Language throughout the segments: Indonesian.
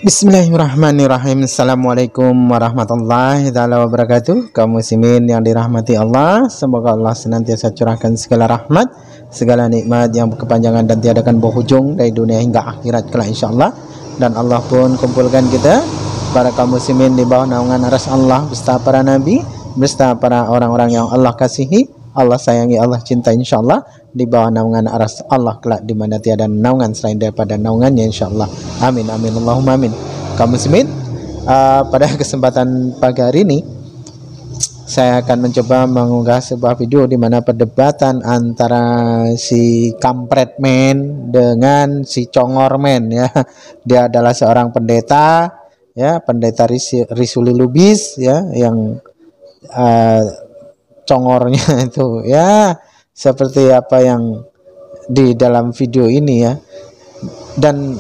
Bismillahirrahmanirrahim. Assalamualaikum warahmatullahi taala wabarakatuh. Kaum muslimin yang dirahmati Allah, semoga Allah senantiasa curahkan segala rahmat, segala nikmat yang berkepanjangan dan tiadakan berhujung dari dunia hingga akhirat kelak insyaallah. Dan Allah pun kumpulkan kita para kaum muslimin di bawah naungan aras Allah beserta para nabi, beserta para orang-orang yang Allah kasihi, Allah sayangi, Allah cinta insyaallah, di bawah naungan aras Allah kelak di mana tiada naungan selain daripada naungannya insyaallah. Amin amin Allahumma amin. Kaum muslimin, pada kesempatan pagi hari ini saya akan mencoba mengunggah sebuah video di mana perdebatan antara si kampret men dengan si congor men ya. Dia adalah seorang pendeta ya, pendeta Risuli Lubis ya, yang congornya itu ya seperti apa yang di dalam video ini ya. Dan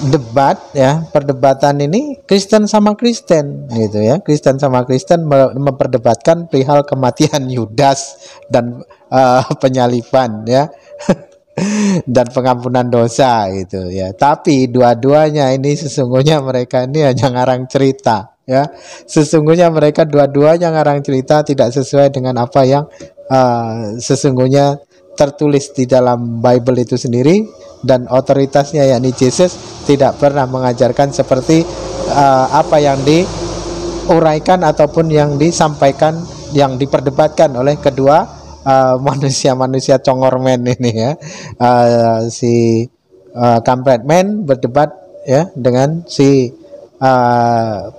debat ya, perdebatan ini Kristen sama Kristen gitu ya. Kristen sama Kristen memperdebatkan perihal kematian Yudas dan penyaliban ya. Dan pengampunan dosa gitu ya. Tapi dua-duanya ini sesungguhnya mereka ini hanya ngarang cerita ya. Sesungguhnya mereka dua-duanya ngarang cerita, tidak sesuai dengan apa yang sesungguhnya tertulis di dalam Bible itu sendiri. Dan otoritasnya yakni Yesus tidak pernah mengajarkan seperti apa yang diuraikan ataupun yang disampaikan, yang diperdebatkan oleh kedua manusia-manusia congormen ini ya. Si kampret men berdebat ya dengan si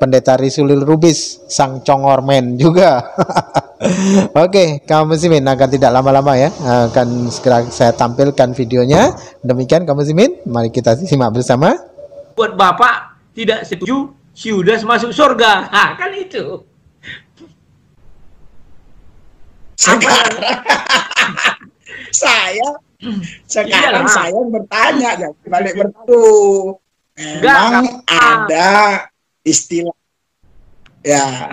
pendeta Risulil Rubis sang congormen juga. Oke, kaum muslimin, akan tidak lama-lama ya, akan segera saya tampilkan videonya. Demikian kaum muslimin, mari kita simak bersama. Buat Bapak tidak setuju si Yudas masuk surga. Nah, kan itu. Sekarang saya bertanya, jangan balik bertuduh. Memang ada istilah ya.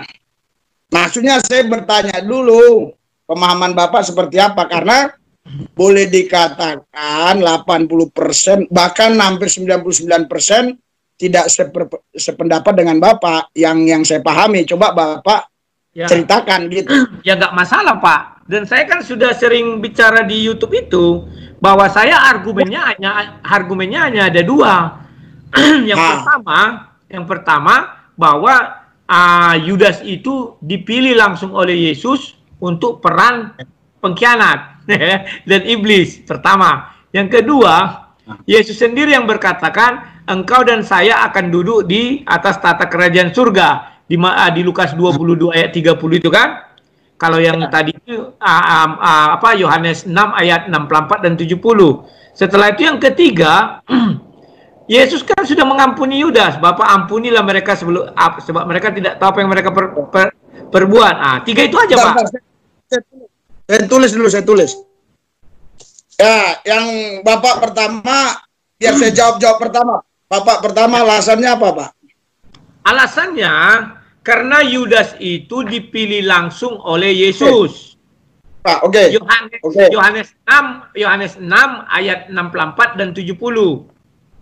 Maksudnya saya bertanya dulu, pemahaman Bapak seperti apa? Karena boleh dikatakan 80%, bahkan hampir 99% tidak sependapat dengan Bapak yang saya pahami. Coba Bapak ceritakan gitu. Ya nggak masalah Pak. Dan saya kan sudah sering bicara di YouTube itu bahwa saya argumennya hanya ada dua. Yang pertama bahwa Yudas itu dipilih langsung oleh Yesus untuk peran pengkhianat dan iblis pertama. Yang kedua, Yesus sendiri yang berkatakan, engkau dan saya akan duduk di atas tata kerajaan surga di Lukas 22 ayat 30 itu kan. Kalau yang tadi itu Yohanes 6 ayat 64 dan 70. Setelah itu yang ketiga, Yesus kan sudah mengampuni Yudas. Bapak ampunilah mereka sebab mereka tidak tahu apa yang mereka perbuat. Tiga itu aja Pak. Saya tulis. Ya, yang Bapak pertama, biar saya jawab pertama. Bapak pertama alasannya apa Pak? Alasannya karena Yudas itu dipilih langsung oleh Yesus. Pak, oke. Yohanes 6 ayat 64 dan 70.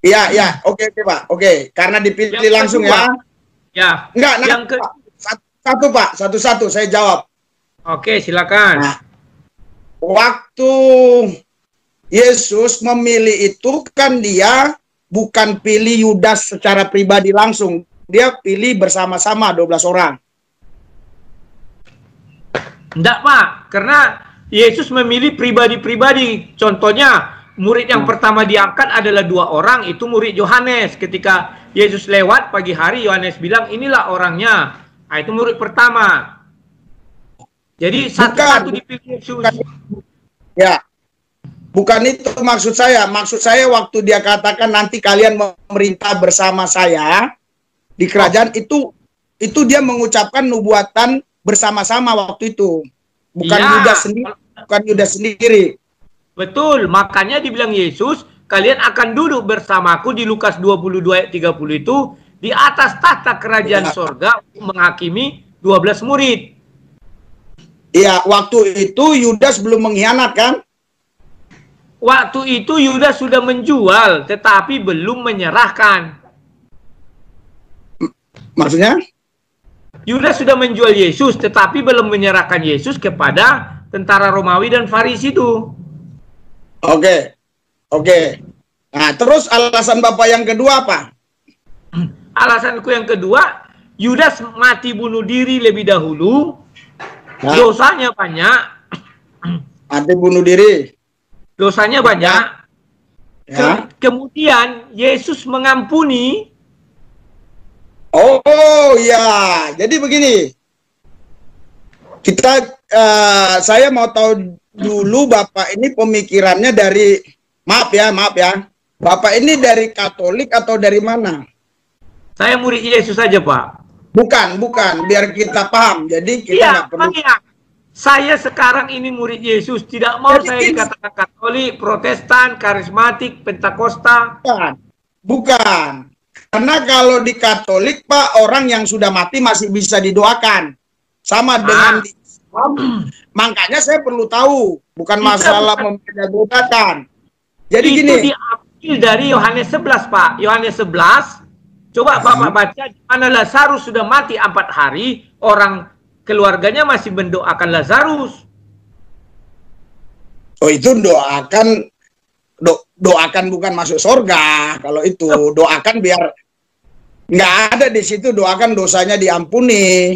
Iya, oke Pak, oke. Karena dipilih yang langsung kedua, ya. Enggak, satu Pak, satu-satu saya jawab. Oke, silakan. Nah, waktu Yesus memilih itu kan dia bukan pilih Yudas secara pribadi langsung, dia pilih bersama-sama 12 orang. Enggak Pak, karena Yesus memilih pribadi-pribadi. Contohnya murid yang pertama diangkat adalah 2 orang, itu murid Yohanes. Ketika Yesus lewat pagi hari, Yohanes bilang, inilah orangnya. Nah, itu murid pertama. Jadi satu-satu dipilih Yesus. Ya, bukan itu maksud saya. Maksud saya waktu dia katakan nanti kalian memerintah bersama saya di kerajaan, itu dia mengucapkan nubuatan bersama-sama waktu itu. Bukan Yudas sendiri. Betul, makanya dibilang Yesus, kalian akan duduk bersamaku di Lukas 22 ayat 30 itu di atas tahta kerajaan sorga menghakimi 12 murid. Iya, waktu itu Yudas belum mengkhianat kan? Waktu itu Yudas sudah menjual, tetapi belum menyerahkan. Maksudnya? Yudas sudah menjual Yesus, tetapi belum menyerahkan Yesus kepada tentara Romawi dan Farisi itu. Oke. Nah, terus alasan Bapak yang kedua apa? Alasanku yang kedua, Yudas mati bunuh diri lebih dahulu. Nah, Dosanya banyak. mati bunuh diri. Dosanya banyak. Ya. Kemudian Yesus mengampuni. Oh ya, jadi begini. Saya mau tahu dulu Bapak ini pemikirannya dari, maaf ya, Bapak ini dari Katolik atau dari mana? Saya murid Yesus saja, Pak. Bukan, biar kita paham. Jadi kita nggak perlu. Ya. Saya sekarang ini murid Yesus, tidak mau jadi saya dikatakan Katolik, Protestan, Karismatik, Pentakosta. Bukan. Karena kalau di Katolik, Pak, orang yang sudah mati masih bisa didoakan. Sama dengan di Islam. Makanya saya perlu tahu, bukan masalah membeda-bedakan. Jadi itu gini. Itu diambil dari Yohanes 11, Pak. Yohanes 11. Coba Bapak baca, di mana Lazarus sudah mati 4 hari, orang keluarganya masih mendoakan Lazarus. Oh, itu doakan bukan masuk surga. Kalau itu doakan biar nggak ada di situ, doakan dosanya diampuni.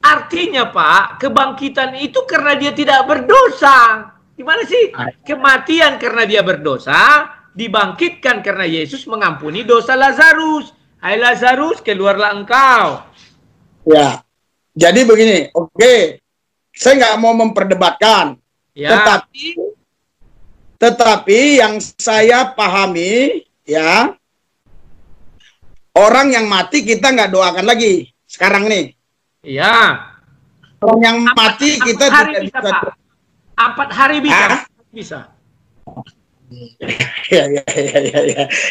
Artinya Pak, kebangkitan itu karena dia tidak berdosa. Gimana sih? Kematian karena dia berdosa, dibangkitkan karena Yesus mengampuni dosa Lazarus. Hai Lazarus, keluarlah engkau. Ya, jadi begini, oke. Saya nggak mau memperdebatkan. Ya. Tetapi yang saya pahami, ya, orang yang mati kita nggak doakan lagi sekarang nih. Iya. Orang yang mati kita tidak bisa. 4 hari bisa. Bisa.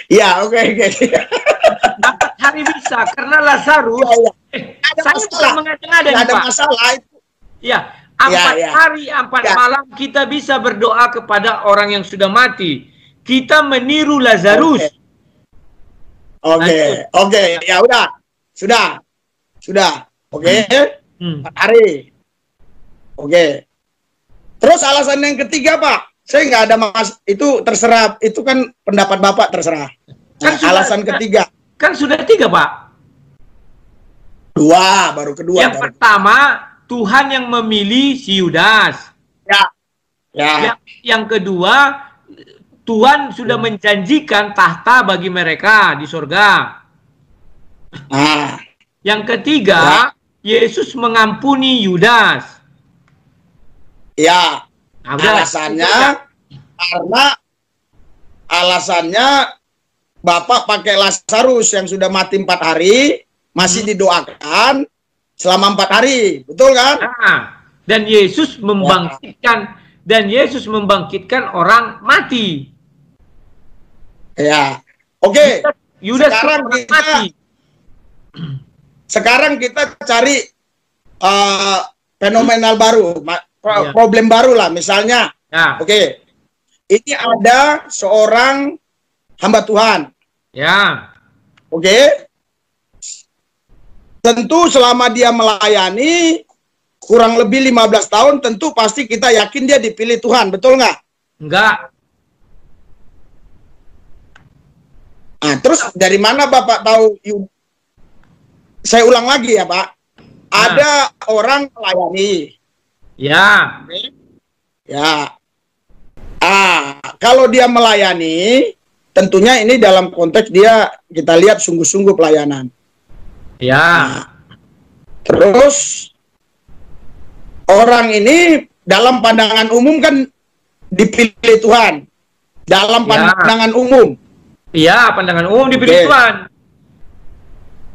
Ya, oke. 4 hari bisa karena Lazarus. Saya bukan mengada-ngada nih, Pak. Ada masalah itu. Ya. 4 hari, 4 malam kita bisa berdoa kepada orang yang sudah mati. Kita meniru Lazarus. Oke. Ya udah. Sudah. Oke. 4 hari. Oke. Terus alasan yang ketiga, Pak. Saya nggak ada itu terserah. Itu kan pendapat Bapak, terserah. Alasan ketiga. Kan sudah 3, Pak. 2, baru kedua. Yang pertama, Tuhan yang memilih si Yudas. Ya. Yang kedua, Tuhan sudah menjanjikan tahta bagi mereka di surga. Yang ketiga, Yesus mengampuni Yudas. Ya. Alasannya Bapak pakai Lazarus yang sudah mati 4 hari masih didoakan selama 4 hari, betul kan? Dan Yesus membangkitkan orang mati. Ya, oke. Yudas sekarang kita cari fenomenal baru, problem baru lah, misalnya. Oke. Ini ada seorang hamba Tuhan. Ya. Oke. Tentu selama dia melayani kurang lebih 15 tahun, tentu pasti kita yakin dia dipilih Tuhan, betul nggak? Enggak. Nah, terus dari mana Bapak tahu? Saya ulang lagi ya, Pak. Ada orang melayani. Ya. Ya. Kalau dia melayani, tentunya ini dalam konteks kita lihat sungguh-sungguh pelayanan. Ya. Terus orang ini dalam pandangan umum kan dipilih Tuhan. Dalam pandangan umum. Iya, pandangan umum dipilih Tuhan.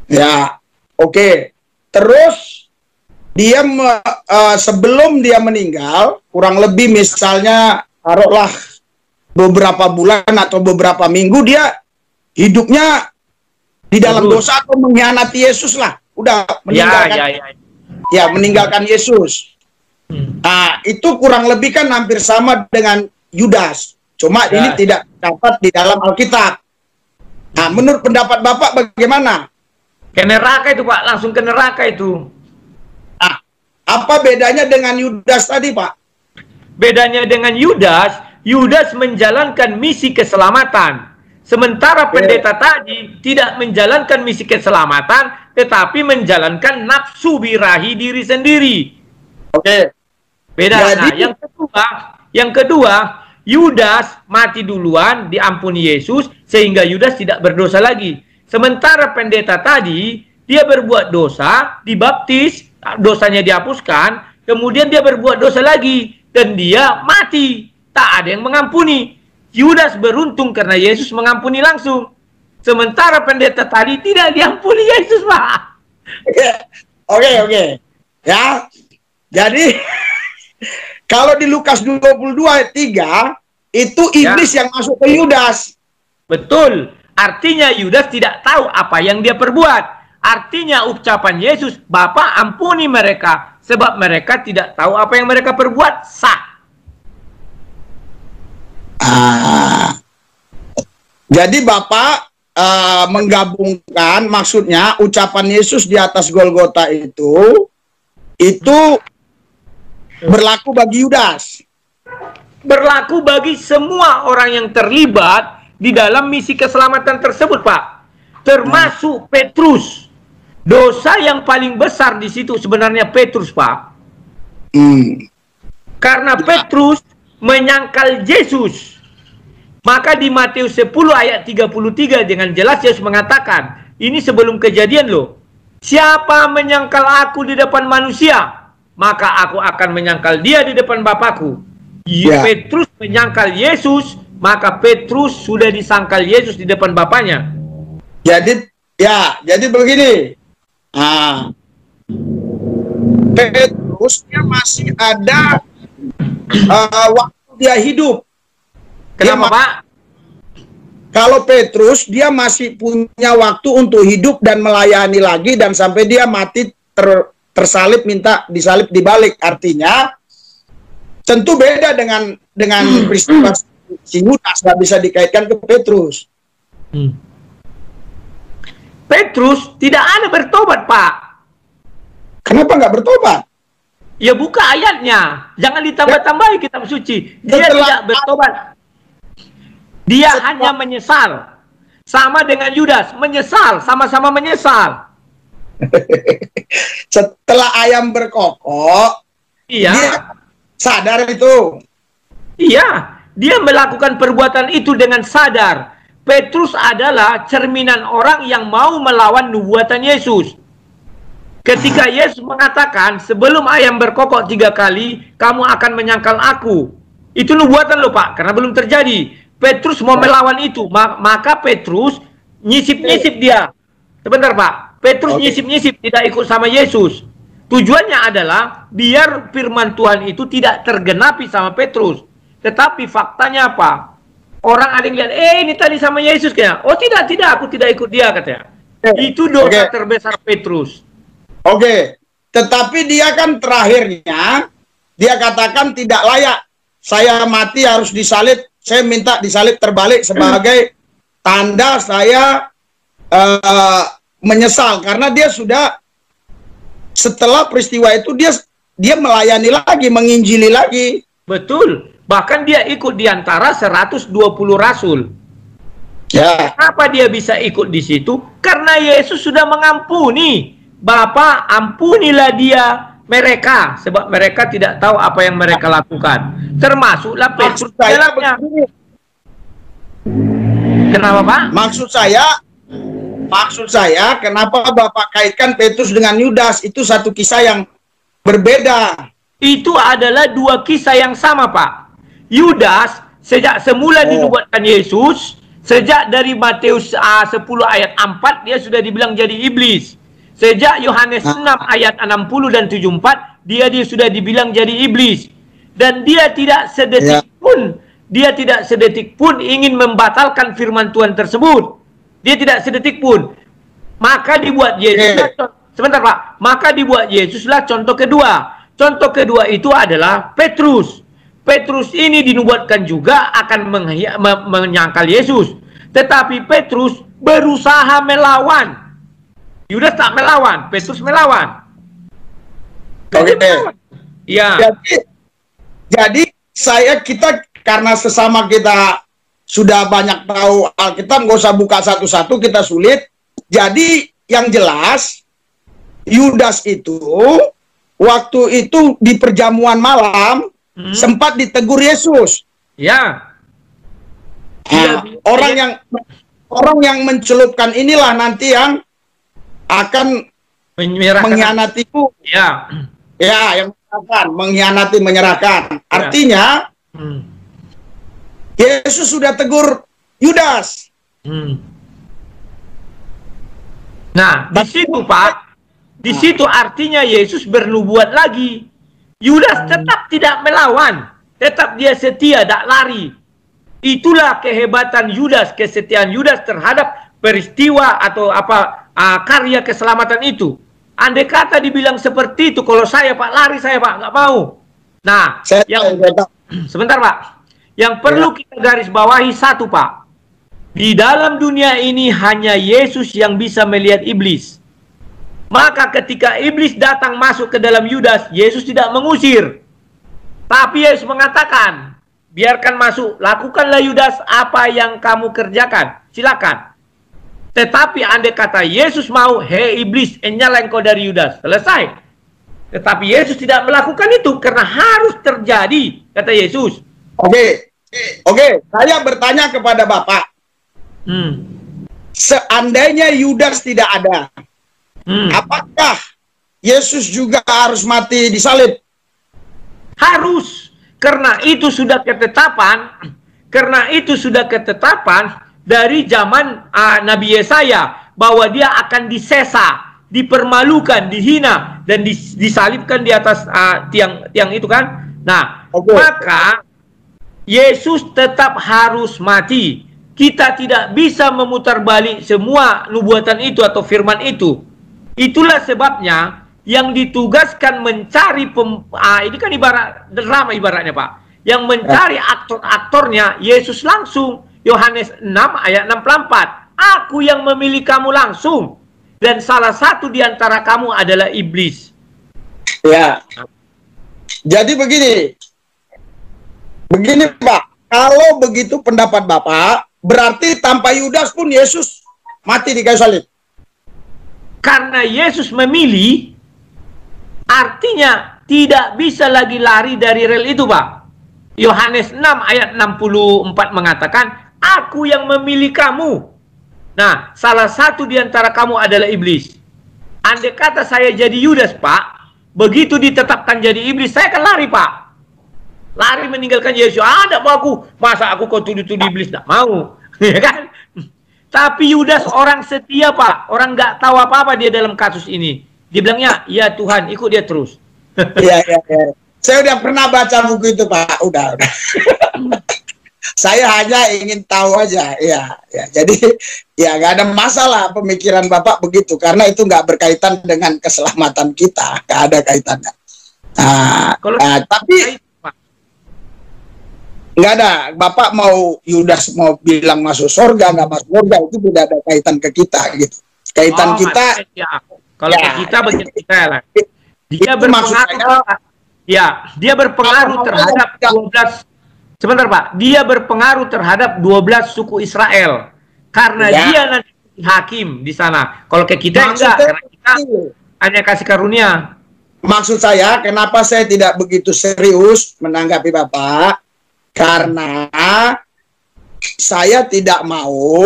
Ya, oke. Terus dia sebelum dia meninggal, kurang lebih misalnya taruhlah beberapa bulan atau beberapa minggu dia hidupnya di dalam dosa atau mengkhianati Yesus lah, udah meninggalkan, meninggalkan Yesus. Nah, itu kurang lebih kan hampir sama dengan Yudas, cuma ini tidak dapat di dalam Alkitab. Nah, menurut pendapat Bapak bagaimana? Ke neraka itu Pak, langsung ke neraka itu. Nah, apa bedanya dengan Yudas tadi Pak? Bedanya dengan Yudas, Yudas menjalankan misi keselamatan. Sementara pendeta tadi tidak menjalankan misi keselamatan, tetapi menjalankan nafsu birahi diri sendiri. Oke. Beda. Nah, yang kedua, Yudas mati duluan, diampuni Yesus, sehingga Yudas tidak berdosa lagi. Sementara pendeta tadi, dia berbuat dosa, dibaptis, dosanya dihapuskan, kemudian dia berbuat dosa lagi, dan dia mati. Tak ada yang mengampuni. Yudas beruntung karena Yesus mengampuni langsung. Sementara pendeta tadi tidak diampuni Yesus, Pak. Oke. Ya, jadi kalau di Lukas 22 ayat 3, itu iblis yang masuk ke Yudas. Betul. Artinya Yudas tidak tahu apa yang dia perbuat. Artinya ucapan Yesus, Bapa ampuni mereka, sebab mereka tidak tahu apa yang mereka perbuat, sah. Jadi Bapak menggabungkan, maksudnya ucapan Yesus di atas Golgota itu berlaku bagi Yudas. Berlaku bagi semua orang yang terlibat di dalam misi keselamatan tersebut, Pak. Termasuk Petrus. Dosa yang paling besar di situ sebenarnya Petrus, Pak. Karena Petrus menyangkal Yesus. Maka di Matius 10 ayat 33 dengan jelas Yesus mengatakan, ini sebelum kejadian loh. Siapa menyangkal aku di depan manusia, maka aku akan menyangkal dia di depan Bapakku. Petrus menyangkal Yesus, maka Petrus sudah disangkal Yesus di depan Bapaknya. Jadi begini. Petrus dia masih ada waktu dia hidup. Kenapa, Pak? Kalau Petrus dia masih punya waktu untuk hidup dan melayani lagi, dan sampai dia mati tersalib, minta disalib dibalik. Artinya tentu beda dengan peristiwa si Yudas, nggak bisa dikaitkan ke Petrus. Petrus tidak ada bertobat, Pak. Kenapa nggak bertobat? Ya buka ayatnya, jangan ditambah-tambahi kitab suci. Dia tidak bertobat. Dia hanya menyesal. Sama dengan Yudas, menyesal, sama-sama menyesal. Setelah ayam berkokok, iya, dia sadar itu. Iya, dia melakukan perbuatan itu dengan sadar. Petrus adalah cerminan orang yang mau melawan nubuatan Yesus. Ketika Yesus mengatakan, sebelum ayam berkokok 3 kali, kamu akan menyangkal aku. Itu nubuatan loh, Pak, karena belum terjadi. Petrus mau melawan itu, maka Petrus nyisip-nyisip dia. Sebentar, Pak. Petrus nyisip-nyisip, tidak ikut sama Yesus. Tujuannya adalah biar firman Tuhan itu tidak tergenapi sama Petrus. Tetapi faktanya apa? Orang ada yang lihat, ini tadi sama Yesus kayaknya. Oh tidak, aku tidak ikut dia, katanya. Itu dosa terbesar Petrus. Tetapi dia kan terakhirnya, dia katakan tidak layak. Saya mati harus disalib. Saya minta disalib terbalik sebagai tanda saya menyesal. Karena dia sudah, setelah peristiwa itu dia melayani lagi, menginjili lagi. Betul. Bahkan dia ikut di antara 120 rasul. Kenapa dia bisa ikut di situ? Karena Yesus sudah mengampuni. Bapa, ampunilah mereka, sebab mereka tidak tahu apa yang mereka lakukan. Termasuklah Petrus dalamnya. Kenapa, Pak? Maksud saya, kenapa Bapak kaitkan Petrus dengan Yudas? Itu satu kisah yang berbeda. Itu adalah 2 kisah yang sama, Pak. Yudas sejak semula dinubuatkan Yesus, sejak dari Matius 10 ayat 4 dia sudah dibilang jadi iblis. Sejak Yohanes 6 ayat 60 dan 74 dia sudah dibilang jadi iblis. Dan dia tidak sedetik pun ingin membatalkan firman Tuhan tersebut. Dia tidak sedetik pun. Maka dibuat Yesuslah sebentar, Pak. Maka dibuat Yesuslah contoh kedua. Contoh kedua itu adalah Petrus. Petrus ini dinubuatkan juga akan menyangkal Yesus. Tetapi Petrus berusaha melawan. Yudas tak melawan, Petrus melawan. Oke. Iya. Jadi kita karena sesama kita sudah banyak tahu Alkitab, nggak usah buka satu-satu, kita sulit. Jadi yang jelas Yudas itu waktu itu di perjamuan malam sempat ditegur Yesus. Ya. Orang yang mencelupkan inilah nanti yang akan mengkhianatiku. Ya. Ya, yang mengkhianati, menyerahkan. Artinya Yesus sudah tegur Yudas. Nah, di situ Pak, di situ artinya Yesus bernubuat lagi. Yudas tetap tidak melawan, tetap dia setia, tidak lari. Itulah kehebatan Yudas, kesetiaan Yudas terhadap peristiwa atau karya keselamatan itu. Andai kata dibilang seperti itu, kalau saya Pak lari, saya Pak nggak mau. Nah, sebentar Pak, yang perlu kita garis bawahi satu Pak, di dalam dunia ini hanya Yesus yang bisa melihat iblis. Maka ketika iblis datang masuk ke dalam Yudas, Yesus tidak mengusir, tapi Yesus mengatakan, biarkan masuk, lakukanlah Yudas apa yang kamu kerjakan, silakan. Tetapi andai kata Yesus mau, hei iblis, nyala engkau dari Yudas. Selesai. Tetapi Yesus tidak melakukan itu karena harus terjadi, kata Yesus. Oke. Saya bertanya kepada Bapak. Seandainya Yudas tidak ada, apakah Yesus juga harus mati disalib? Harus. Karena itu sudah ketetapan. Karena itu sudah ketetapan dari zaman Nabi Yesaya, bahwa dia akan disesa, dipermalukan, dihina, dan disalibkan di atas tiang itu kan. Nah, maka Yesus tetap harus mati. Kita tidak bisa memutar balik semua nubuatan itu atau firman itu. Itulah sebabnya yang ditugaskan mencari ini kan ibarat drama ibaratnya Pak. Yang mencari aktor-aktornya Yesus langsung. Yohanes 6 ayat 64. Aku yang memilih kamu langsung, dan salah satu di antara kamu adalah iblis. Ya. Jadi begini Pak, kalau begitu pendapat Bapak, berarti tanpa Yudas pun Yesus mati di kayu salib. Karena Yesus memilih, artinya tidak bisa lagi lari dari rel itu Pak. Yohanes 6 ayat 64 mengatakan, aku yang memilih kamu. Nah, salah satu di antara kamu adalah iblis. Andai kata saya jadi Yudas, Pak, begitu ditetapkan jadi iblis, saya akan lari, Pak. Lari meninggalkan Yesus. Tidak mau aku. Masa aku kau tuduh-tuduh iblis? Tidak mau. Ya kan? Tapi Yudas orang setia, Pak. Orang nggak tahu apa-apa dia dalam kasus ini. Dia bilangnya, ya Tuhan, ikut dia terus. Iya. Saya udah pernah baca buku itu, Pak. Udah. Saya hanya ingin tahu aja, ya. Jadi ya nggak ada masalah pemikiran Bapak begitu, karena itu nggak berkaitan dengan keselamatan kita, nggak ada kaitannya. Tapi nggak ada. Bapak mau Yudas mau bilang masuk surga nggak masuk surga, itu tidak ada kaitan ke kita gitu. Kaitan kita. Kalau ke kita bagian kita lah. Dia berpengaruh. Dia berpengaruh terhadap 12. Sebentar Pak, dia berpengaruh terhadap 12 suku Israel. Karena dia nanti hakim di sana. Kalau ke kita enggak, karena kita hanya kasih karunia. Maksud saya, kenapa saya tidak begitu serius menanggapi Bapak? Karena saya tidak mau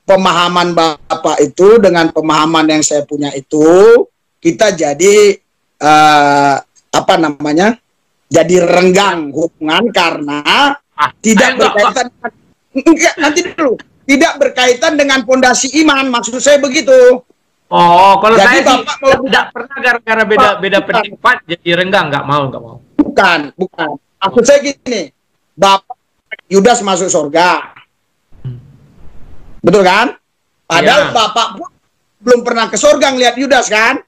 pemahaman Bapak itu dengan pemahaman yang saya punya itu, kita jadi jadi renggang hubungan karena tidak berkaitan tidak berkaitan dengan pondasi iman, maksud saya begitu. Oh, kalau jadi saya tidak pernah gara-gara beda pendapat jadi renggang, nggak mau. Bukan. Maksud saya gini, Bapak Yudas masuk surga, betul kan? Padahal Bapak pun belum pernah ke surga ngelihat Yudas kan?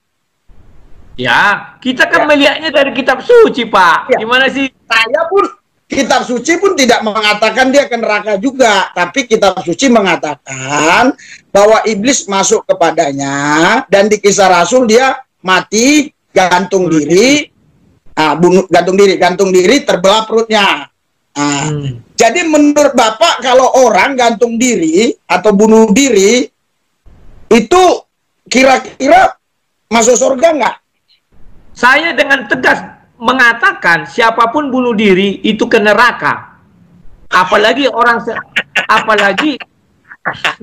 Ya, kita kan melihatnya dari kitab suci, Pak. Gimana sih? Saya pun, kitab suci pun tidak mengatakan dia ke neraka juga. Tapi kitab suci mengatakan bahwa iblis masuk kepadanya, dan di Kisah Rasul dia mati, gantung diri, gantung diri, terbelah perutnya. Jadi menurut Bapak, kalau orang gantung diri atau bunuh diri itu kira-kira masuk surga nggak? Saya dengan tegas mengatakan siapapun bunuh diri itu ke neraka. Apalagi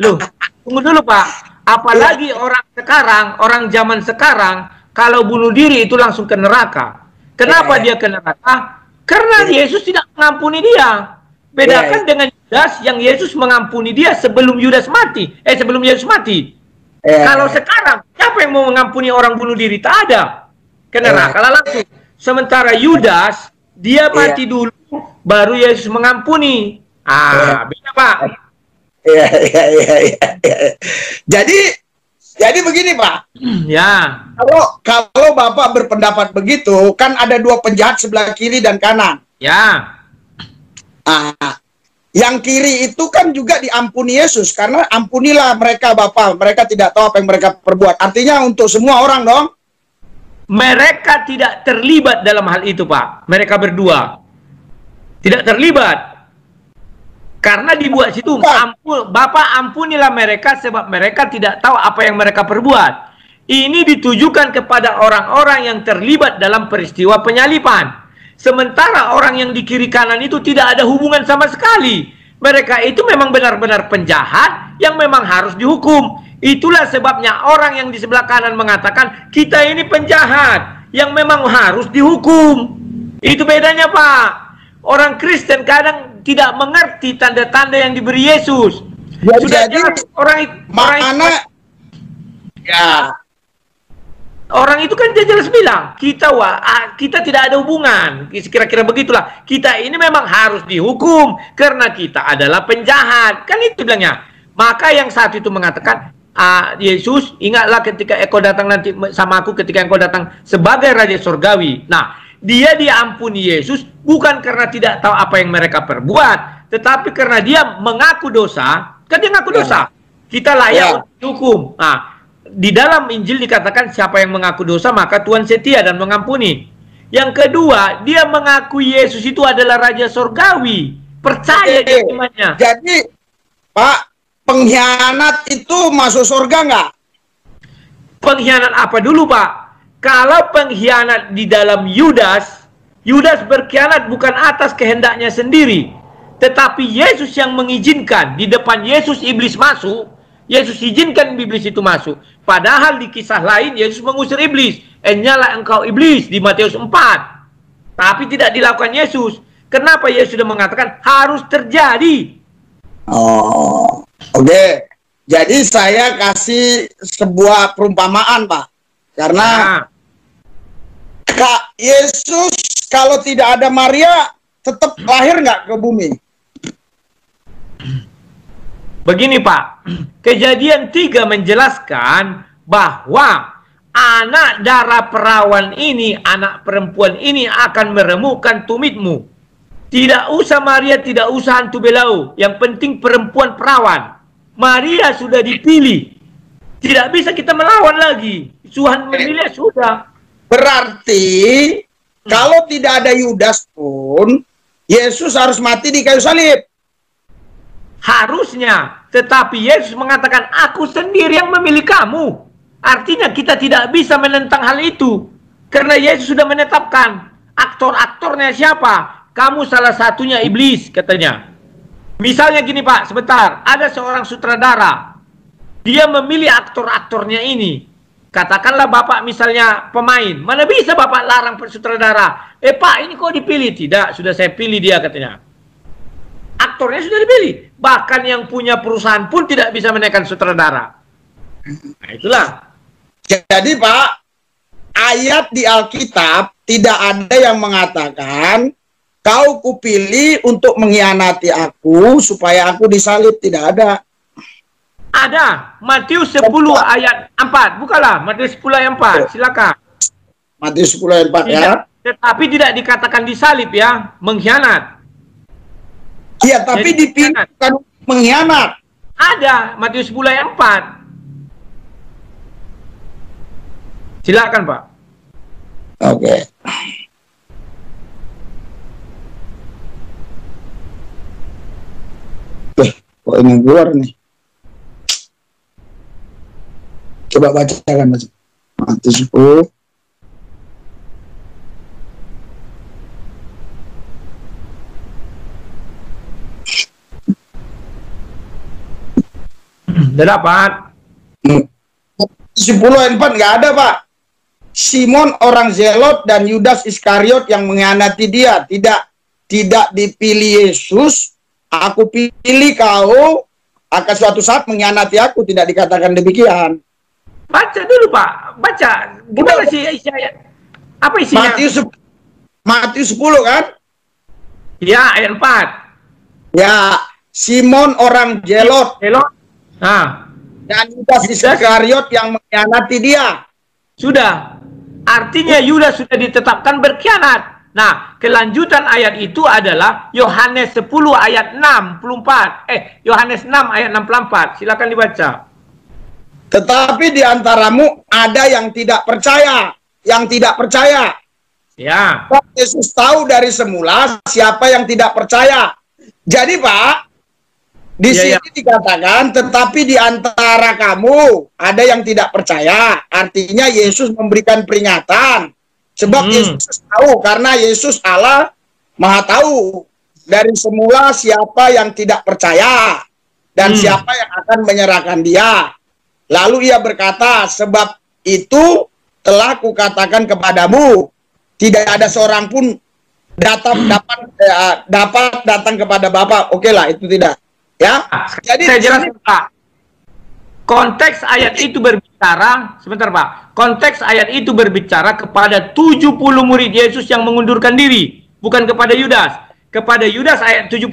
loh, tunggu dulu Pak. Apalagi orang zaman sekarang kalau bunuh diri itu langsung ke neraka. Kenapa dia ke neraka? Karena Yesus tidak mengampuni dia. Bedakan dengan Yudas yang Yesus mengampuni dia sebelum Yesus mati. Kalau sekarang siapa yang mau mengampuni orang bunuh diri? Tak ada. Ke neraka langsung. Sementara Yudas dia mati dulu baru Yesus mengampuni. Beda Pak. Jadi begini Pak. Ya. Kalau Bapak berpendapat begitu, kan ada dua penjahat sebelah kiri dan kanan. Ya. Yang kiri itu kan juga diampuni Yesus, karena ampunilah mereka Bapak, mereka tidak tahu apa yang mereka perbuat. Artinya untuk semua orang dong. Mereka tidak terlibat dalam hal itu Pak. Mereka berdua tidak terlibat. Karena dibuat situ, Bapak ampunilah mereka sebab mereka tidak tahu apa yang mereka perbuat. Ini ditujukan kepada orang-orang yang terlibat dalam peristiwa penyaliban. Sementara orang yang di kiri kanan itu tidak ada hubungan sama sekali. Mereka itu memang benar-benar penjahat yang memang harus dihukum. Itulah sebabnya orang yang di sebelah kanan mengatakan kita ini penjahat yang memang harus dihukum. Itu bedanya Pak. Orang Kristen kadang tidak mengerti tanda-tanda yang diberi Yesus. Sudah jelas orang itu kan dia jelas bilang kita tidak ada hubungan. Kira-kira begitulah. Kita ini memang harus dihukum karena kita adalah penjahat. Kan itu bilangnya. Maka yang satu itu mengatakan, Yesus, ingatlah ketika engkau datang nanti sama aku, ketika engkau datang sebagai Raja Surgawi. Nah, dia diampuni Yesus bukan karena tidak tahu apa yang mereka perbuat, tetapi karena dia mengaku dosa. Kan dia mengaku dosa. Kita layak untuk dihukum. Nah, di dalam Injil dikatakan siapa yang mengaku dosa maka Tuhan setia dan mengampuni. Yang kedua, dia mengaku Yesus itu adalah Raja Surgawi. Percaya dia imannya. Jadi, Pak, pengkhianat itu masuk surga nggak? Pengkhianat apa dulu Pak? Kalau pengkhianat di dalam Yudas berkhianat bukan atas kehendaknya sendiri. Tetapi Yesus yang mengizinkan. Di depan Yesus iblis masuk. Yesus izinkan iblis itu masuk. Padahal di kisah lain Yesus mengusir iblis. Enyalah engkau iblis di Matius 4. Tapi tidak dilakukan Yesus. Kenapa Yesus sudah mengatakan harus terjadi? Oke. Jadi saya kasih sebuah perumpamaan Pak. Karena Kak Yesus kalau tidak ada Maria tetap lahir nggak ke bumi? Begini Pak, Kejadian 3 menjelaskan bahwa anak darah perawan ini, anak perempuan ini akan meremukkan tumitmu. Tidak usah Maria, tidak usah hantu belau. Yang penting perempuan perawan. Maria sudah dipilih. Tidak bisa kita melawan lagi. Tuhan memilih sudah. Berarti kalau tidak ada Yudas pun Yesus harus mati di kayu salib. Harusnya. Tetapi Yesus mengatakan aku sendiri yang memilih kamu. Artinya kita tidak bisa menentang hal itu. Karena Yesus sudah menetapkan aktor-aktornya siapa. Kamu salah satunya iblis katanya. Misalnya gini Pak, sebentar. Ada seorang sutradara. Dia memilih aktor-aktornya ini. Katakanlah Bapak misalnya pemain. Mana bisa Bapak larang sutradara? Pak ini kok dipilih? Tidak, sudah saya pilih dia katanya. Aktornya sudah dipilih. Bahkan yang punya perusahaan pun tidak bisa menaikkan sutradara. Nah itulah. Jadi Pak, ayat di Alkitab tidak ada yang mengatakan kau kupilih untuk mengkhianati aku supaya aku disalib. Tidak ada. Ada. Matius 10 ayat 4. Bukalah. Matius 10 ayat 4. Silakan. Matius 10 ayat 4 ya. Tetapi tidak dikatakan disalib ya. Mengkhianat. Iya, tapi dipilih bukan mengkhianat. Ada, Matius 10 ayat 4. Silakan, Pak. Oke. Kok ini keluar nih? Coba bacakan, Mas. Matius 10. Udah dapat. 10 ayat 4 nggak ada, Pak. Simon orang Zelot dan Yudas Iskariot yang mengkhianati dia. Tidak dipilih Yesus. Aku pilih kau, akan suatu saat mengkhianati aku. Tidak dikatakan demikian. Baca dulu, Pak. Baca. Gimana sih ayat? Apa isinya? Matius 10 kan? Ya, ayat 4. Ya, Simon orang Zelot. Nah, dan Yudas Iskariot yang mengkhianati dia. Sudah. Artinya Yudas sudah ditetapkan berkhianat. Nah, kelanjutan ayat itu adalah Yohanes 10 ayat 64. Yohanes 6 ayat 64. Silakan dibaca. Tetapi di antaramu ada yang tidak percaya. Yang tidak percaya. Ya. Yesus tahu dari semula siapa yang tidak percaya. Jadi, Pak, di sini dikatakan, tetapi di antara kamu ada yang tidak percaya. Artinya Yesus memberikan peringatan. Sebab Yesus tahu, karena Yesus Allah Maha tahu dari semula siapa yang tidak percaya dan siapa yang akan menyerahkan dia. Lalu ia berkata, sebab itu telah kukatakan kepadamu, tidak ada seorang pun dapat datang kepada Bapa. Oke lah, itu tidak. Ya, jadi saya jelaskan, Pak. Konteks ayat itu berbicara, sebentar, Pak. Konteks ayat itu berbicara kepada 70 murid Yesus yang mengundurkan diri, bukan kepada Yudas. Kepada Yudas ayat 70.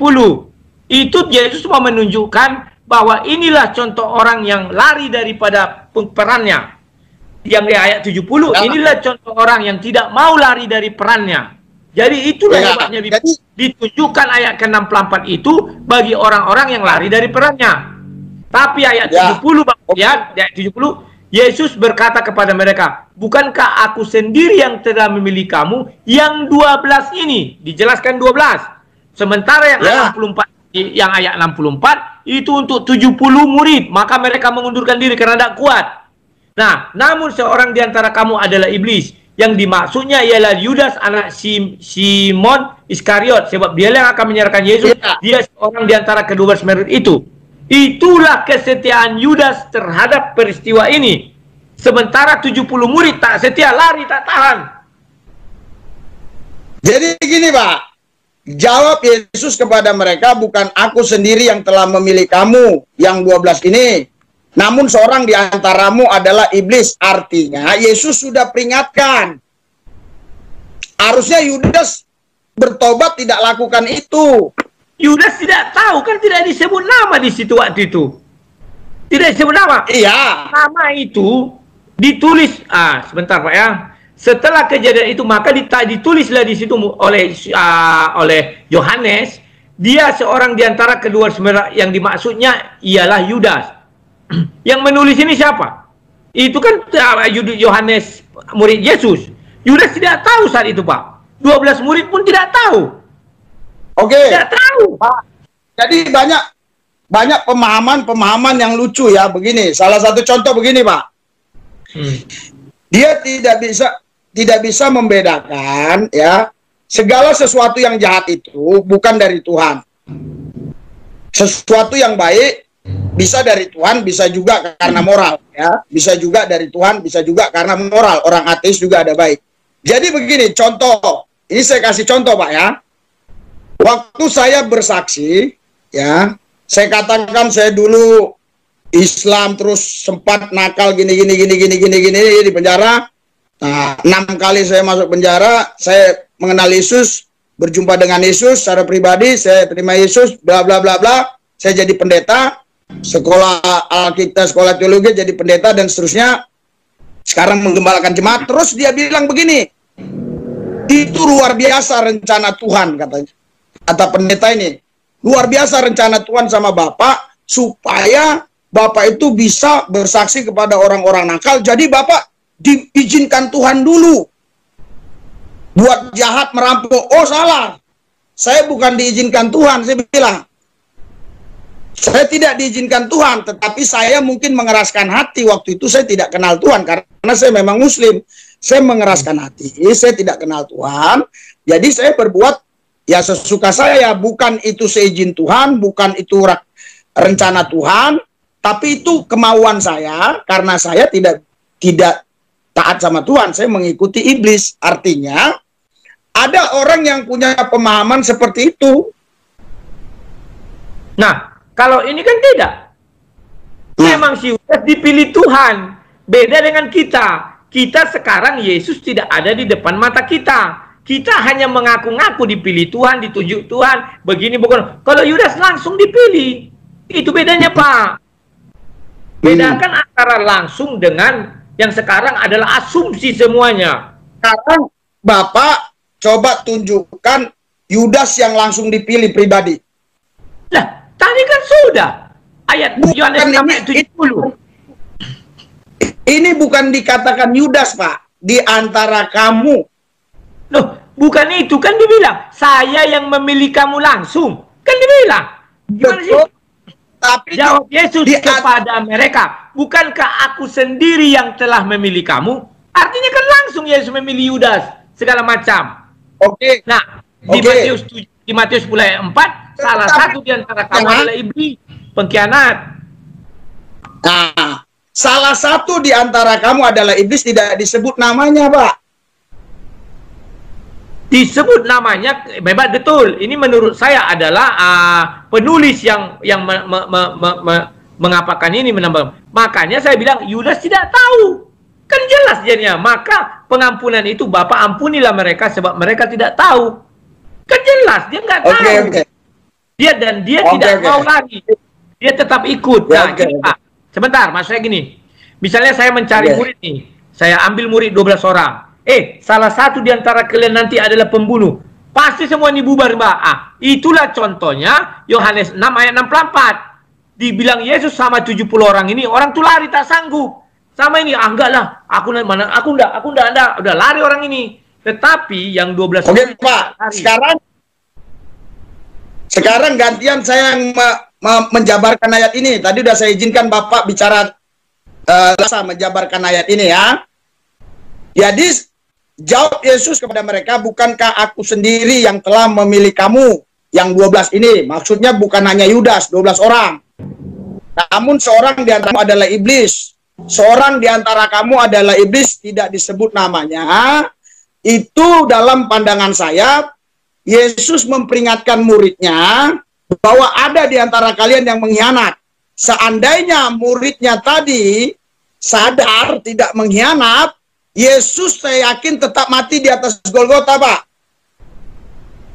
Itu Yesus mau menunjukkan bahwa inilah contoh orang yang lari daripada perannya. Yang di ayat 70, inilah contoh orang yang tidak mau lari dari perannya. Jadi itulah hebatnya ditunjukkan ayat ke-64 itu bagi orang-orang yang lari dari perannya. Tapi ayat 70, Bang, ayat 70, Yesus berkata kepada mereka, bukankah aku sendiri yang telah memilih kamu? Yang 12 ini, dijelaskan 12. Sementara yang 64, yang ayat 64 itu untuk 70 murid, maka mereka mengundurkan diri karena tidak kuat. Nah, namun seorang di antara kamu adalah iblis. Yang dimaksudnya ialah Yudas anak Simon Iskariot, sebab dia yang akan menyerahkan Yesus. Dia seorang di antara ke-12 murid itu. Itulah kesetiaan Yudas terhadap peristiwa ini. Sementara 70 murid tak setia, lari tak tahan. Jadi gini, Pak. Jawab Yesus kepada mereka, bukan aku sendiri yang telah memilih kamu, yang 12 ini. Namun seorang di antaramu adalah iblis. Artinya Yesus sudah peringatkan. Harusnya Yudas bertobat, tidak lakukan itu. Yudas tidak tahu, kan tidak disebut nama di situ waktu itu. Tidak disebut nama. Iya. Nama itu ditulis. Sebentar, Pak, ya. Setelah kejadian itu maka ditulislah di situ oleh Yohanes. Dia seorang di antara kedua yang dimaksudnya ialah Yudas. Yang menulis ini siapa? Itu kan Yohanes, murid Yesus. Yudas tidak tahu saat itu, Pak. 12 murid pun tidak tahu. Oke. Tidak tahu, Pak. Jadi banyak pemahaman yang lucu ya. Begini, salah satu contoh begini, Pak. Dia tidak bisa membedakan ya, segala sesuatu yang jahat itu bukan dari Tuhan. Sesuatu yang baik bisa dari Tuhan, bisa juga karena moral ya. Bisa juga dari Tuhan, bisa juga karena moral. Orang ateis juga ada baik. Jadi begini, contoh. Ini saya kasih contoh, Pak, ya. Waktu saya bersaksi, ya, saya katakan saya dulu Islam terus sempat nakal gini di penjara. Nah, 6 kali saya masuk penjara, saya mengenal Yesus, berjumpa dengan Yesus secara pribadi, saya terima Yesus, bla bla bla bla. Saya jadi pendeta, sekolah Alkitab, sekolah teologi, jadi pendeta dan seterusnya. Sekarang menggembalakan jemaat. Terus dia bilang begini, itu luar biasa rencana Tuhan, katanya. Kata pendeta ini, luar biasa rencana Tuhan sama Bapak, supaya Bapak itu bisa bersaksi kepada orang-orang nakal. Jadi Bapak diizinkan Tuhan dulu buat jahat merampok. Oh salah, saya bukan diizinkan Tuhan. Saya bilang, saya tidak diizinkan Tuhan, tetapi saya mungkin mengeraskan hati. Waktu itu saya tidak kenal Tuhan, karena saya memang Muslim. Saya mengeraskan hati, saya tidak kenal Tuhan. Jadi saya berbuat ya sesuka saya, bukan itu seizin Tuhan, bukan itu rencana Tuhan, tapi itu kemauan saya, karena saya tidak taat sama Tuhan, saya mengikuti iblis. Artinya, ada orang yang punya pemahaman seperti itu. Nah, kalau ini kan tidak. Memang si Yudas dipilih Tuhan. Beda dengan kita. Kita sekarang Yesus tidak ada di depan mata kita. Kita hanya mengaku-ngaku dipilih Tuhan, ditunjuk Tuhan, begini bukan. Kalau Yudas langsung dipilih. Itu bedanya, Pak. Bedakan antara langsung dengan yang sekarang adalah asumsi semuanya. Sekarang Bapak coba tunjukkan Yudas yang langsung dipilih pribadi. Lah, tadi kan sudah. Ayat Yohanes 6:70. Ini bukan dikatakan Yudas, Pak. Di antara kamu. Loh, bukan itu. Kan dibilang, saya yang memilih kamu langsung. Kan dibilang. Gimana sih? Tapi jawab Yesus kepada mereka, bukankah aku sendiri yang telah memilih kamu? Artinya kan langsung Yesus memilih Yudas, segala macam. Oke. Nah, di Matius 10 ayat 4, salah satu di antara kamu adalah iblis, pengkhianat. Nah, salah satu di antara kamu adalah iblis, tidak disebut namanya, Pak. Disebut namanya, memang betul. Ini menurut saya adalah penulis yang mengapakan ini, menambah. Makanya saya bilang Yudas tidak tahu. Kan jelas jadinya. Maka pengampunan itu Bapak ampunilah mereka sebab mereka tidak tahu. Kan jelas dia nggak tahu. Dia tidak mau lagi. Dia tetap ikut. Nah, gini, Pak. Sebentar, maksud saya gini. Misalnya saya mencari murid nih. Saya ambil murid 12 orang. Salah satu di antara kalian nanti adalah pembunuh. Pasti semua ini bubar, Mbak. Itulah contohnya Yohanes 6 ayat 64. Dibilang Yesus sama 70 orang ini, orang tuh lari tak sanggup. Sama ini, enggak lah, aku enggak, udah lari orang ini. Tetapi yang 12 orang Pak, sekarang gantian saya yang menjabarkan ayat ini. Tadi udah saya izinkan Bapak bicara menjabarkan ayat ini ya. Jadi jawab Yesus kepada mereka, bukankah aku sendiri yang telah memilih kamu yang 12 ini? Maksudnya bukan hanya Yudas, 12 orang. Namun seorang di antara kamu adalah iblis. Seorang di antara kamu adalah iblis, tidak disebut namanya. Itu dalam pandangan saya, Yesus memperingatkan muridnya bahwa ada di antara kalian yang mengkhianat. Seandainya muridnya tadi sadar tidak mengkhianat, Yesus saya yakin tetap mati di atas Golgota, Pak.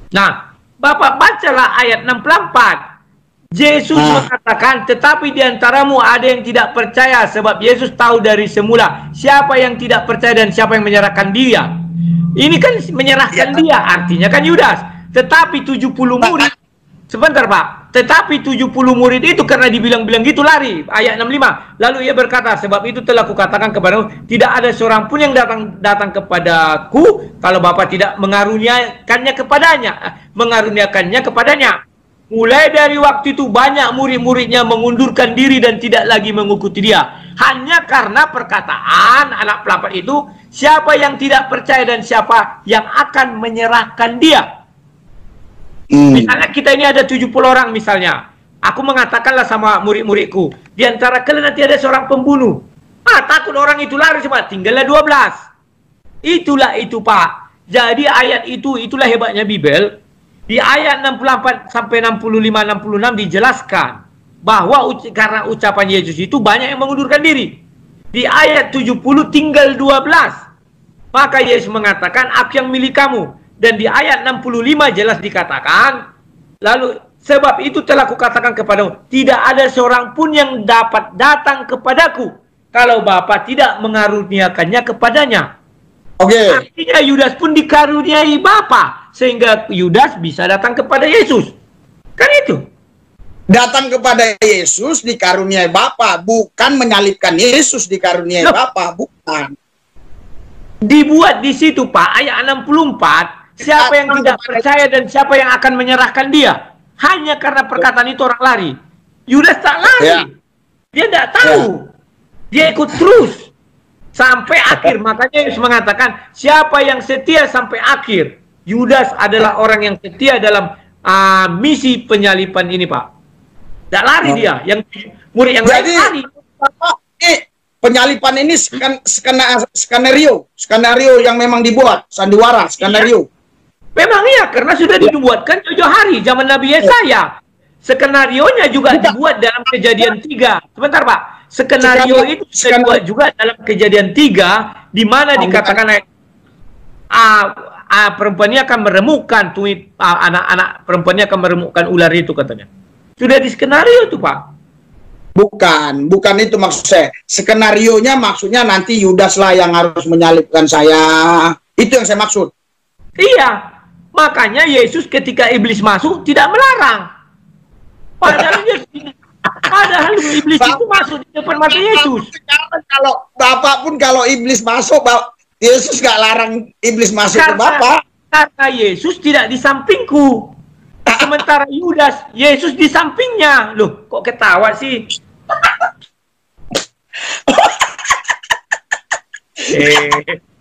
Nah, Bapak bacalah ayat 64. Yesus mengatakan, tetapi di antaramu ada yang tidak percaya, sebab Yesus tahu dari semula siapa yang tidak percaya dan siapa yang menyerahkan dia. Ini kan menyerahkan dia, artinya kan Yudas. Tetapi 70 murid, sebentar Pak, tetapi 70 murid itu karena dibilang-bilang gitu lari. Ayat 65. Lalu ia berkata, sebab itu telah kukatakan kepadamu, tidak ada seorang pun yang datang kepadaku kalau Bapa tidak mengaruniakannya kepadanya. Mulai dari waktu itu banyak murid-muridnya mengundurkan diri dan tidak lagi mengikuti dia. Hanya karena perkataan anak pelapar itu, siapa yang tidak percaya dan siapa yang akan menyerahkan dia. Misalnya kita ini ada 70 orang misalnya. Aku mengatakanlah sama murid-muridku, di antara kalian nanti ada seorang pembunuh. Takut orang itu lari semua, tinggallah 12. Itulah itu Pak. Jadi ayat itu, itulah hebatnya Bible. Di ayat 64 sampai 65-66 dijelaskan bahwa karena ucapan Yesus itu banyak yang mengundurkan diri. Di ayat 70 tinggal 12. Maka Yesus mengatakan, aku yang milih kamu. Dan di ayat 65 jelas dikatakan, lalu sebab itu telah kukatakan kepadamu, tidak ada seorang pun yang dapat datang kepadaku kalau Bapa tidak mengaruniakannya kepadanya. Artinya Yudas pun dikaruniai Bapa, sehingga Yudas bisa datang kepada Yesus. Kan itu. Datang kepada Yesus dikaruniai Bapa, bukan menyalibkan Yesus dikaruniai Bapa, bukan. Dibuat di situ Pak, ayat 64, siapa yang tidak percaya dan siapa yang akan menyerahkan dia? Hanya karena perkataan itu orang lari. Yudas tak lari. Dia tidak tahu. Dia ikut terus sampai akhir. Makanya Yesus mengatakan, siapa yang setia sampai akhir. Yudas adalah orang yang setia dalam misi penyaliban ini, Pak. Tidak lari dia. Yang murid yang lain lari. Penyaliban ini skenario yang memang dibuat, sandiwara, skenario. Memang iya, karena sudah dibuatkan jauh-jauh hari zaman Nabi Yesaya. Skenarionya juga dibuat dalam Kejadian 3. Sebentar Pak, skenario itu sudah dibuat juga dalam Kejadian 3, di mana dikatakan perempuan ini akan meremukkan anak-anak perempuannya akan meremukkan ular itu katanya. Sudah di skenario itu Pak. Bukan itu maksud saya. Skenarionya maksudnya nanti Yudas lah yang harus menyalibkan saya. Itu yang saya maksud. Iya. Makanya Yesus ketika iblis masuk tidak melarang. Padahal iblis itu masuk di depan mata Yesus. Kalau Bapak pun kalau iblis masuk, Yesus gak larang iblis masuk ke Bapak. Karena Yesus tidak di sampingku. Sementara Yudas, Yesus di sampingnya. Loh, kok ketawa sih?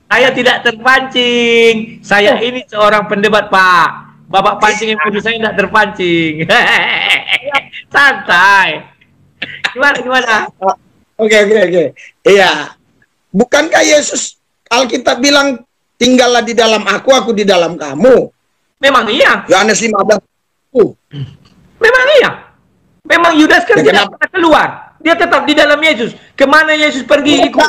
Saya tidak terpancing. Saya ini seorang pendebat, Pak. Bapak pancing emosi saya tidak terpancing. Santai. Gimana? Oke. Iya. Bukankah Yesus Alkitab bilang tinggallah di dalam aku di dalam kamu? Memang iya. Yohanes 15. Memang iya. Memang Yudas kan tidak pernah keluar. Dia tetap di dalam Yesus. Kemana Yesus pergi ikut?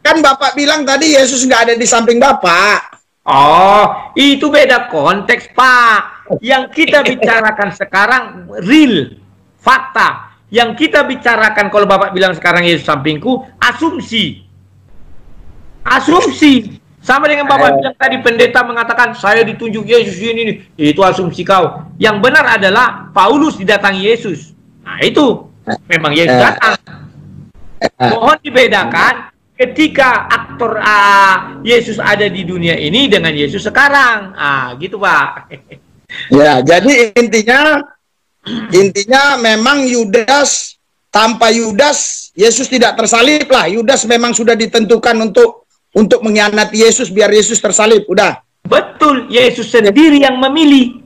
Kan Bapak bilang tadi Yesus nggak ada di samping Bapak. Oh, itu beda konteks, Pak. Yang kita bicarakan sekarang real, fakta. Yang kita bicarakan kalau Bapak bilang sekarang Yesus sampingku, asumsi. Asumsi. Sama dengan Bapak bilang tadi pendeta mengatakan saya ditunjuk Yesus ini. Itu asumsi kau. Yang benar adalah Paulus didatangi Yesus. Nah, itu memang Yesus datang. Mohon dibedakan ketika aktor Yesus ada di dunia ini dengan Yesus sekarang. Gitu Pak. Ya, jadi intinya memang Yudas, tanpa Yudas Yesus tidak tersalib lah. Yudas memang sudah ditentukan untuk mengkhianati Yesus biar Yesus tersalib. Udah. Betul, Yesus sendiri yang memilih.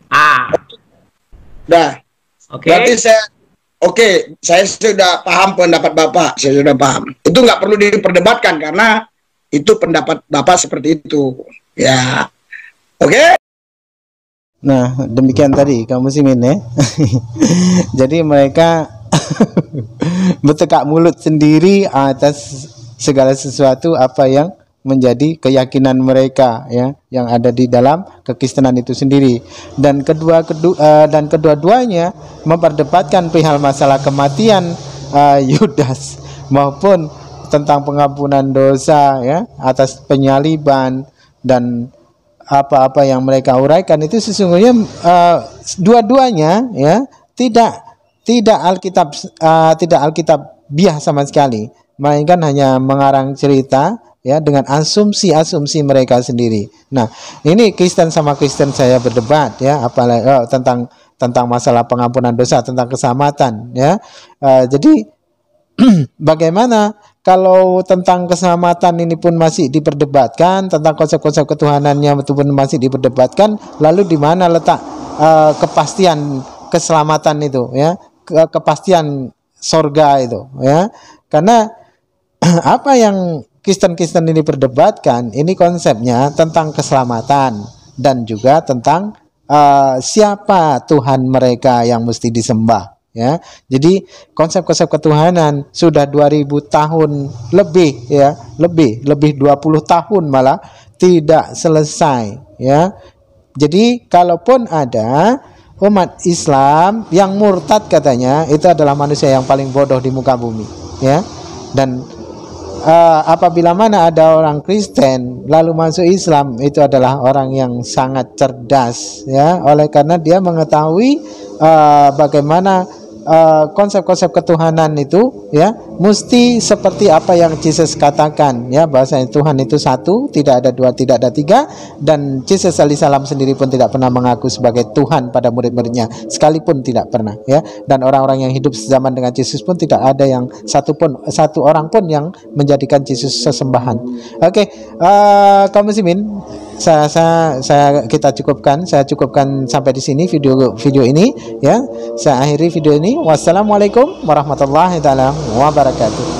Udah. Berarti saya sudah paham pendapat Bapak. Saya sudah paham. Itu nggak perlu diperdebatkan karena itu pendapat Bapak seperti itu. Ya. Oke. Nah, demikian tadi kamu Muslimin ya. Jadi mereka bertekak mulut sendiri atas segala sesuatu apa yang menjadi keyakinan mereka ya, yang ada di dalam kekristenan itu sendiri. Dan kedua-duanya memperdebatkan perihal masalah kematian Yudas maupun tentang pengampunan dosa ya, atas penyaliban dan apa-apa yang mereka uraikan itu sesungguhnya dua-duanya ya tidak Alkitabiah sama sekali, melainkan hanya mengarang cerita ya dengan asumsi mereka sendiri. Nah, ini Kristen sama Kristen saya berdebat ya, apalagi tentang masalah pengampunan dosa, tentang keselamatan ya. Jadi bagaimana kalau tentang keselamatan ini pun masih diperdebatkan, tentang konsep-konsep ketuhanannya itu pun masih diperdebatkan, lalu di mana letak kepastian keselamatan itu ya, kepastian sorga itu ya. Karena apa yang Kristen ini perdebatkan, ini konsepnya tentang keselamatan dan juga tentang siapa Tuhan mereka yang mesti disembah ya. Jadi konsep-konsep ketuhanan sudah 2000 tahun lebih ya, lebih 20 tahun malah tidak selesai ya. Jadi kalaupun ada umat Islam yang murtad katanya, itu adalah manusia yang paling bodoh di muka bumi ya. Dan apabila mana ada orang Kristen lalu masuk Islam, itu adalah orang yang sangat cerdas, ya, oleh karena dia mengetahui bagaimana konsep-konsep ketuhanan itu, ya, mesti seperti apa yang Yesus katakan, ya, bahwasanya Tuhan itu satu, tidak ada dua, tidak ada tiga, dan Yesus alaihissalam sendiri pun tidak pernah mengaku sebagai Tuhan pada murid-muridnya, sekalipun tidak pernah, ya, dan orang-orang yang hidup sezaman dengan Yesus pun tidak ada yang satu orang pun yang menjadikan Yesus sesembahan. Oke, kaum muslimin, saya cukupkan sampai di sini video ini, ya. Saya akhiri video ini. Wassalamualaikum warahmatullahi taala wabarakatuh.